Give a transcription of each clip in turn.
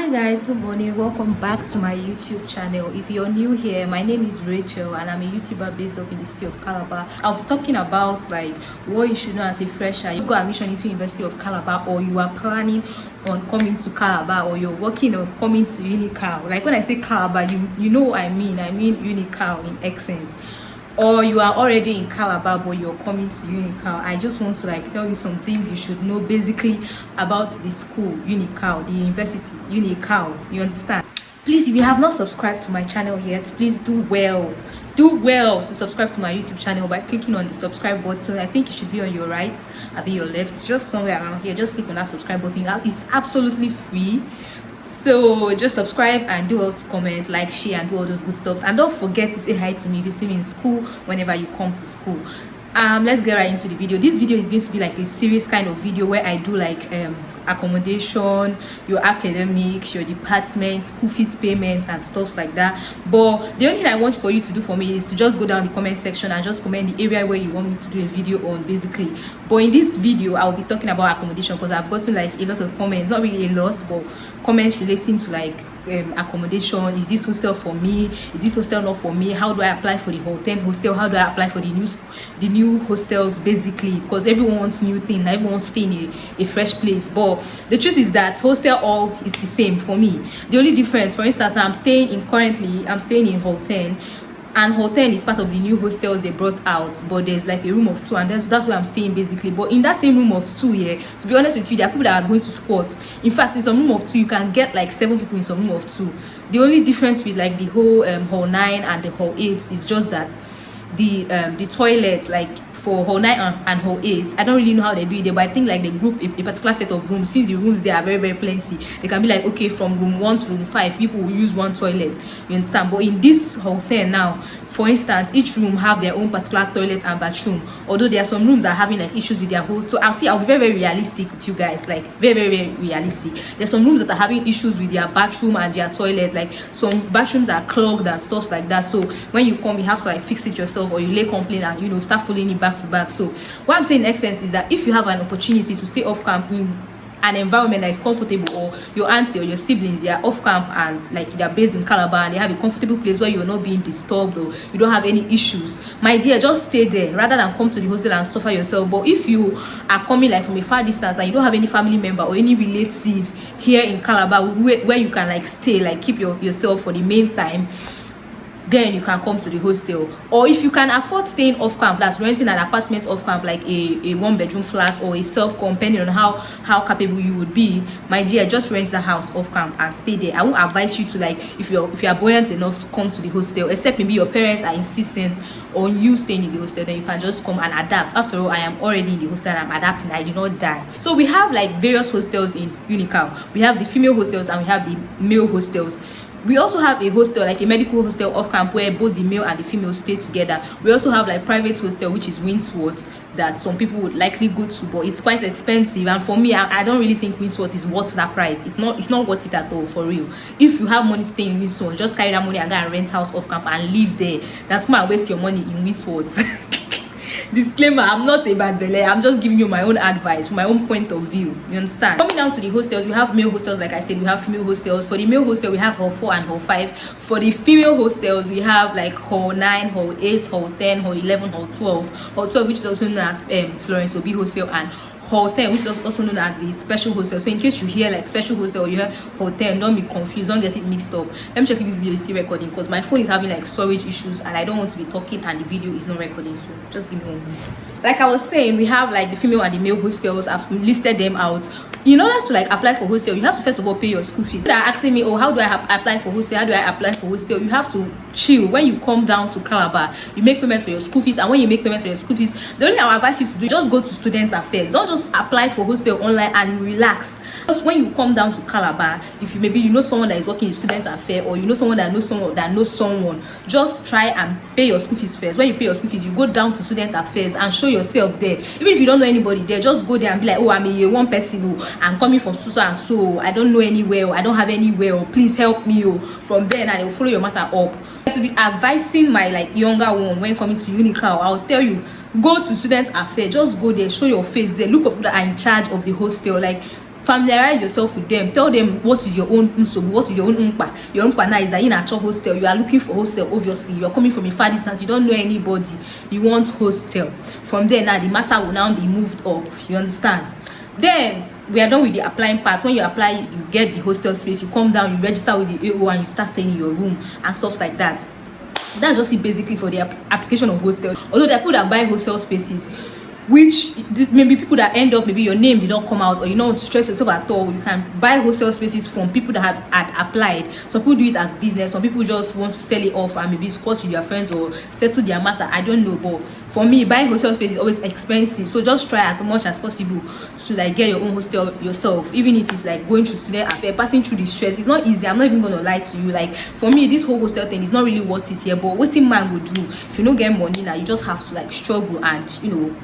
Hi guys, good morning. Welcome back to my YouTube channel. If you're new here, my name is Rachel and I'm a YouTuber based off in the city of Calabar. I'll be talking about like what you should know as a fresher. You've got admission into University of Calabar, or you are planning on coming to Calabar, or you're working on coming to Unical. Like when I say Calabar, you know what I mean Unical in accent. Or you are already in Calabar but you're coming to Unical. I just want to like tell you some things you should know basically about the school Unical, the university Unical. You understand? Please, if you have not subscribed to my channel yet, please do well to subscribe to my YouTube channel by clicking on the subscribe button. I think it should be on your right, be your left, just somewhere around here. Just click on that subscribe button. It's absolutely free. So just subscribe and do all to comment, like, share, and do all those good stuff. And don't forget to say hi to me if you see me in school whenever you come to school. Let's get right into the video. This video is going to be like a serious kind of video where I do like accommodation, your academics, your department, school fees payments and stuff like that. But the only thing I want for you to do for me is to just go down the comment section and just comment the area where you want me to do a video on basically. But in this video I'll be talking about accommodation because I've gotten like a lot of comments, not really a lot, but comments relating to like accommodation. Is this hostel for me? Is this hostel not for me? How do I apply for the hostel? How do I apply for the new hostels basically? Because everyone wants new thing, everyone wants to stay in a fresh place. But the truth is that hostel all is the same for me. The only difference, for instance, I'm staying in Hall 10, and Hall 10 is part of the new hostels they brought out, but there's like a room of 2, and that's where I'm staying basically. But in that same room of 2 here, to be honest with you, there are people that are going to squat. In fact, in some room of 2 you can get like 7 people in some room of 2. The only difference with like the whole Hall 9 and the Hall 8 is just that the toilet, like for Hall 9 and Hall 8, I don't really know how they do it there, but I think like they group a particular set of rooms. Since the rooms there are very, very plenty, they can be like, okay, from room 1 to room 5 people will use one toilet, you understand? But in this Hall 10 now, for instance, each room have their own particular toilet and bathroom, although there are some rooms that are having like issues with their whole. So I'll be very, very realistic with you guys, like very, very, very realistic. There's some rooms that are having issues with their bathroom and their toilet, like some bathrooms are clogged and stuff like that. So when you come, you have to like fix it yourself, or you lay complaint and start following it back to back. So what I'm saying in essence is that if you have an opportunity to stay off camp in an environment that is comfortable, or your auntie or your siblings, they are off camp and like they're based in Calabar and they have a comfortable place where you're not being disturbed or you don't have any issues, my dear, just stay there rather than come to the hostel and suffer yourself. But if you are coming like from a far distance and you don't have any family member or any relative here in Calabar where you can like stay, like keep yourself for the main time, then you can come to the hostel. Or if you can afford staying off camp, that's renting an apartment off camp, like a 1-bedroom flat or a self-com, depending on how capable you would be, my dear, just rent the house off camp and stay there. I won't advise you to like, if you are buoyant enough to come to the hostel, except maybe your parents are insistent on you staying in the hostel, then you can just come and adapt. After all, I am already in the hostel and I'm adapting. I did not die. So we have like various hostels in Unical. We have the female hostels and we have the male hostels. We also have a hostel, like a medical hostel off camp, where both the male and the female stay together. We also have like private hostel, which is Windsworth, that some people would likely go to, but it's quite expensive. And for me, I don't really think Windsworth is worth that price. It's not worth it at all, for real. If you have money to stay in Windsworth, just carry that money and go and rent house off camp and live there. That's why I waste your money in Windsworth. Disclaimer, I'm not a bad belly, I'm just giving you my own advice from my own point of view, you understand? Coming down to the hostels, we have male hostels, like I said, we have female hostels. For the male hostel, we have Hall 4 and Hall 5. For the female hostels, we have like Hall 9, Hall 8, Hall 10, Hall 11, Hall 12. Hall 12, which is also known as Florence Obi Hostel, and Hall 10, which is also known as the special hostel. So in case you hear like special hostel or you hear Hall 10, don't be confused, don't get it mixed up. Let me check if this video is still recording, because my phone is having like storage issues and I don't want to be talking and the video is not recording. So just give me 1 minute. Like I was saying, we have like the female and the male hostels. I've listed them out. In order to like apply for hostel, you have to first of all pay your school fees. They are asking me, oh, how do I apply for hostel? How do I apply for hostel? You have to chill. When you come down to Calabar, you make payments for your school fees, and when you make payments for your school fees, the only thing I advise you to do is just go to Student Affairs. Don't just apply for hostel online and relax. Just when you come down to Calabar, if you know someone that is working in Student Affairs, or you know someone that knows someone, just try and pay your school fees first. When you pay your school fees, you go down to Student Affairs and show yourself there. Even if you don't know anybody there, just go there and be like, oh, I'm a year 1 person, oh, I'm coming from so and so, I don't know anywhere, I don't have anywhere, please help me. From there, and they'll follow your matter up. To be advising my like younger one when coming to Unical, I'll tell you, go to Student Affairs, just go there, show your face there, look up that are in charge of the hostel. Like familiarize yourself with them. Tell them what is your own nsobu, what is your own umpa. Your umpa now is that in a hostel. You are looking for hostel. Obviously, you are coming from a far distance. You don't know anybody. You want hostel. From there now, the matter will now be moved up. You understand? Then we are done with the applying part. When you apply, you get the hostel space. You come down, you register with the AO, and you start staying in your room and stuff like that. That's just it basically for the application of hostel. Although there are people that buy hostel spaces, which maybe people that end up, maybe your name did not come out, or you don't stress yourself at all. You can buy hostel spaces from people that had applied. Some people do it as business. Some people just want to sell it off and maybe squat with their friends or settle their matter. I don't know, but for me, buying hostel space is always expensive. So just try as much as possible to like get your own hostel yourself, even if it's like going through student affair, passing through the stress. It's not easy. I'm not even gonna lie to you. Like for me, this whole hostel thing is not really worth it here. But what a man would do if you don't get money now, you just have to like struggle and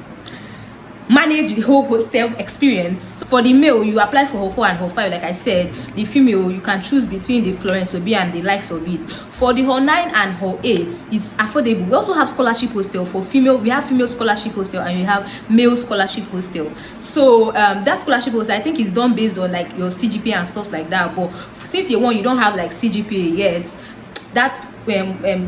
manage the whole hostel experience. For the male, you apply for Hall 4 and Hall 5, like I said. The female, you can choose between the Florence Obi and the likes of it. For the Hall 9 and Hall 8, it's affordable. We also have scholarship hostel. For female, we have female scholarship hostel and we have male scholarship hostel. So that scholarship hostel, I think, is done based on like your CGPA and stuff like that. But since you're one, you don't have like CGPA yet, that's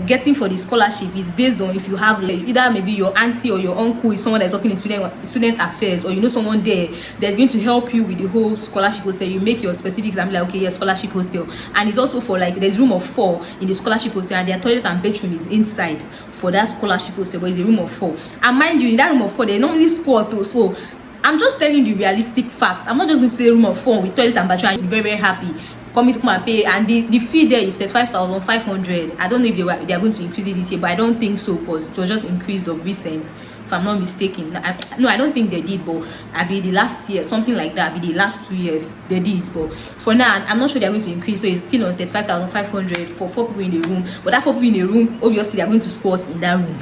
getting for the scholarship is based on if you have like, either maybe your auntie or your uncle is someone that's working in student affairs, or you know someone there that's going to help you with the whole scholarship hostel. You make your specifics and be like, okay, yeah, scholarship hostel. And it's also for like, there's room of 4 in the scholarship hostel, and their toilet and bedroom is inside for that scholarship hostel, but it's a room of 4. And mind you, in that room of 4, they normally squat too. So I'm just telling you the realistic fact. I'm not just going to say room of 4 with toilet and bathroom and be very, very happy coming to come and pay. And the fee there is set 5,500. I don't know if they are going to increase it this year, but I don't think so, because it was just increased of recent, if I'm not mistaken. No, I don't think they did, but I be the last year, something like that. I be the last 2 years they did, but for now I'm not sure they're going to increase. So it's still on 35,500 for 4 people in the room. But that 4 people in the room, obviously they're going to squat in that room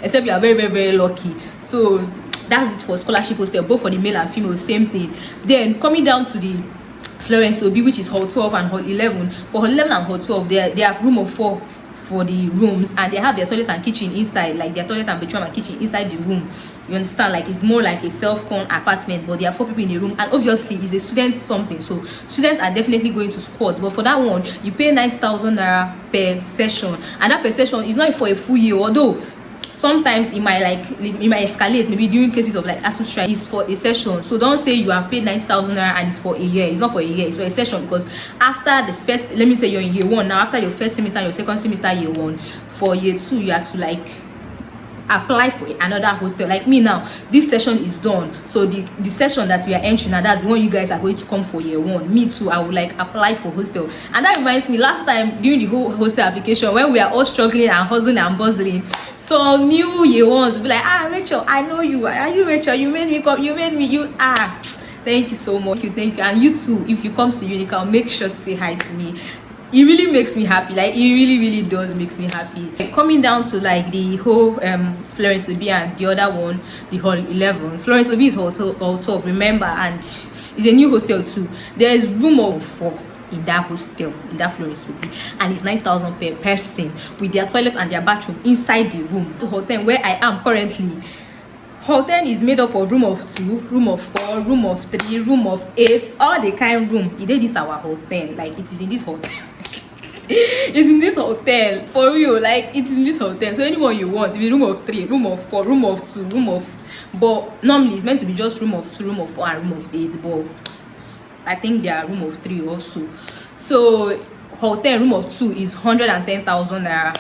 except you are very, very, very lucky. So that's it for scholarship hostel, both for the male and female, same thing. Then coming down to the Florence Obi, which is Hall 12 and Hall 11. For Hall 11 and Hall 12, they have room of 4 for the rooms, and they have their toilet and kitchen inside, like their toilet and bedroom and kitchen inside the room. You understand? Like it's more like a self-con apartment, but there are 4 people in the room, and obviously it's a student something, so students are definitely going to squat. But for that one, you pay 9,000 naira per session, and that per session is not for a full year, although sometimes it might escalate, maybe during cases of like ASU strike. It's for a session. So don't say you have paid 9,000 naira and it's for a year. It's not for a year, it's for a session. Because after the first, let me say you're in year 1 now, after your first semester, your second semester, year 1, for year 2 you have to like apply for another hostel. Like me now, this session is done, so the session that we are entering now, that's the one you guys are going to come for year 1. Me too, I would like apply for hostel. And that reminds me, last time during the whole hostel application, when we are all struggling and hustling and bustling, so new year 1s will be like, Rachel, I know you, are you Rachel? You made me come, thank you so much. Thank you. And you too, if you come to Unical, make sure to say hi to me. It really makes me happy. Like it really, really does makes me happy. Like, coming down to like the whole Florence Obi and the other one, the Hall 11. Florence Obi is Hall 12, remember, and it's a new hostel too. There is room of 4 in that hostel, in that Florence Obi, and it's 9,000 per person with their toilet and their bathroom inside the room. The hotel where I am currently, Hall 10 is made up of room of 2, room of 4, room of 3, room of 8, all the kind room. It is our Hall 10, like it is in this hotel. It's in this hotel, for real, like it's in this hotel. So anyone you want, if room of 3, room of 4, room of 2, room of, but normally it's meant to be just room of 2, room of 4, and room of 8, but I think there are room of 3 also. So Hall 10 room of 2 is 110,000 naira.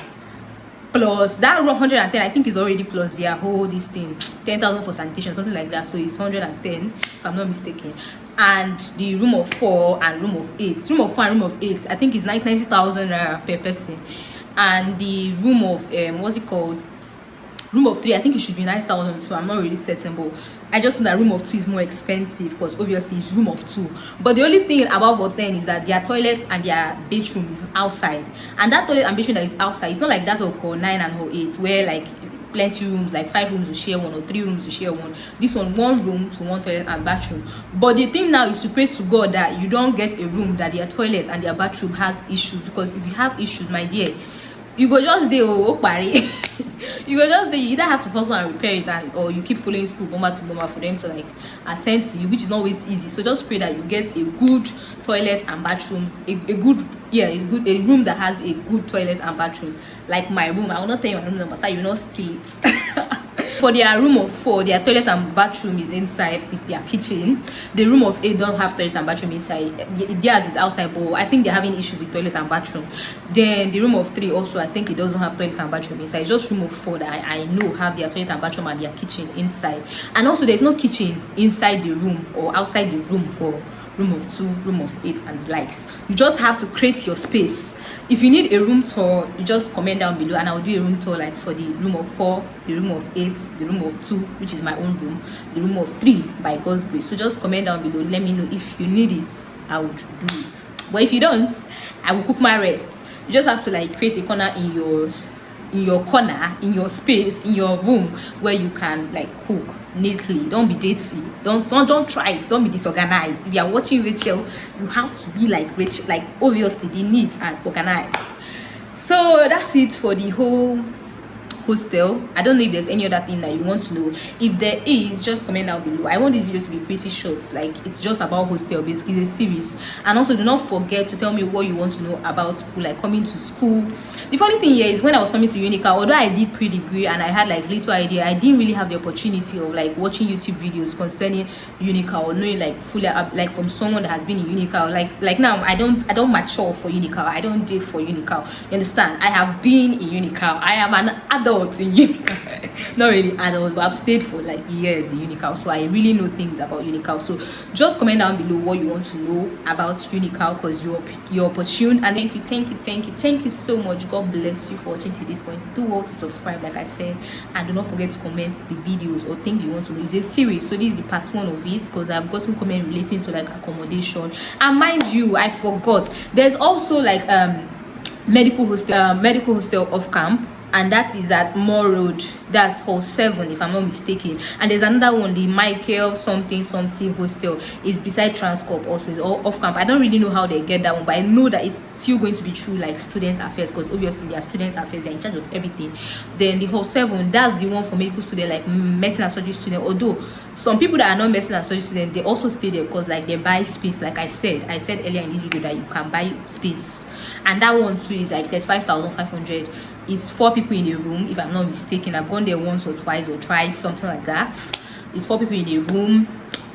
Plus that room 110, I think, is already plus their whole this thing, 10,000 for sanitation, something like that. So it's 110 if I'm not mistaken. And the room of 4 and room of 8, room of 4 and room of 8, I think is 90,000 per person. And the room of what's it called, room of 3, I think it should be 9,000 too. I'm not really certain, but I just know that room of 2 is more expensive because obviously it's room of 2. But the only thing about Hall 10 is that their toilets and their bedroom is outside, and that toilet and bedroom that is outside, it's not like that of Hall 9 and Hall 8 where like plenty rooms, like 5 rooms to share one or 3 rooms to share one. This one room to 1 toilet and bathroom. But the thing now is to pray to God that you don't get a room that their toilet and their bathroom has issues, because if you have issues, my dear, you go just dey Okpari. You go just dey, you either have to hustle and repair it, or you keep following school bomber to bomber for them to like attend to you, which is not always easy. So just pray that you get a good toilet and bathroom, a room that has a good toilet and bathroom, like my room. I will not tell you my room number so you will not steal it. For their room of 4, their toilet and bathroom is inside with their kitchen. The room of 8 don't have toilet and bathroom inside. Theirs is outside, but I think they're having issues with toilet and bathroom. Then the room of 3 also, I think it doesn't have toilet and bathroom inside. It's just room of 4 that I know have their toilet and bathroom and their kitchen inside. And also there's no kitchen inside the room or outside the room for room of 2, room of 8 and the likes. You just have to create your space. If you need a room tour, you just comment down below and I'll do a room tour, like for the room of 4, the room of 8, the room of 2, which is my own room, the room of 3 by God's grace. So just comment down below, let me know if you need it. I would do it, but if you don't, I will cook my rest. You just have to like create a corner in your space, in your room, where you can like cook neatly. Don't be dirty. Don't try it. Don't be disorganized. If you are watching Rachel, you have to be like Rachel, like obviously be neat and organized. So that's it for the whole hostel. I don't know if there's any other thing that you want to know. If there is, just comment down below. I want this video to be pretty short, like it's just about hostel. Basically it's a series. And also do not forget to tell me what you want to know about school, like coming to school. The funny thing here is when I was coming to Unical, although I did pre-degree and I had like little idea, I didn't really have the opportunity of like watching YouTube videos concerning Unical or knowing like fully like from someone that has been in Unical. Like now I don't mature for Unical. I don't date for Unical. You understand? I have been in Unical. I am an adult in Unical. Not really adult, but I've stayed for like years in Unical, so I really know things about Unical. So just comment down below what you want to know about Unical, because you're opportune. And thank you so much. God bless you for watching to this point. Do well to subscribe, like I said, and do not forget to comment the videos or things you want to know. It's a series, so this is the part 1 of it, because I've gotten comment relating to like accommodation. And mind you, I forgot, there's also like medical hostel off camp, and that is at Moore Road. That's hall 7 if I'm not mistaken. And there's another one, the Michael something hostel, is beside Transcorp, also is all off camp. I don't really know how they get that one, but I know that it's still going to be through like student affairs, because obviously they are student affairs, they're in charge of everything. Then the hall 7, that's the one for medical student, like medicine and surgery student. Although some people that are not medicine and surgery student, they also stay there because like they buy space. Like I said earlier in this video that you can buy space, and that one too is like there's 5,500. It's 4 people in a room if I'm not mistaken. I've gone there once or twice or twice, something like that. It's 4 people in a room.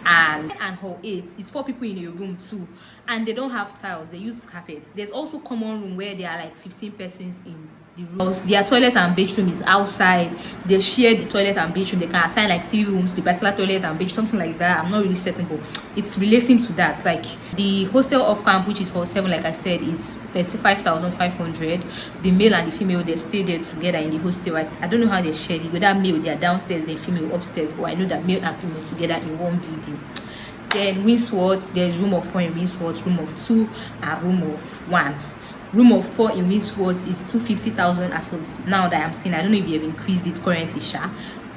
And hall 8 is 4 people in a room too, and they don't have tiles, they use carpets. There's also common room where there are like 15 persons in the room. Their toilet and bathroom is outside. They share the toilet and bathroom. They can assign like 3 rooms to particular toilet and bathroom, something like that. I'm not really certain, but it's relating to that. Like the hostel off camp, which is hall 7, like I said, is 35,500. The male and the female, they stay there together in the hostel. I don't know how they share it. Whether male they are downstairs, then female upstairs, but I know that male and female together in one building. Then Windsworth, there's room of 4 in Windsworth, room of 2 and room of 1. Room of 4 in Windsworth is 250,000 as of now that I'm seeing. I don't know if you have increased it currently, Sha,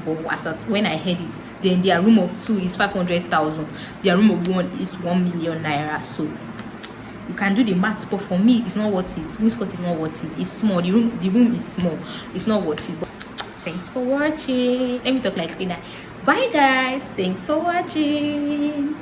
but as of when I heard it, then their room of 2 is 500,000. Their room of 1 is 1 million naira. So you can do the math, but for me, it's not worth it. Windsworth is not worth it. It's small. The room is small. It's not worth it. But thanks for watching. Let me talk like Rina. Bye guys. Thanks for watching.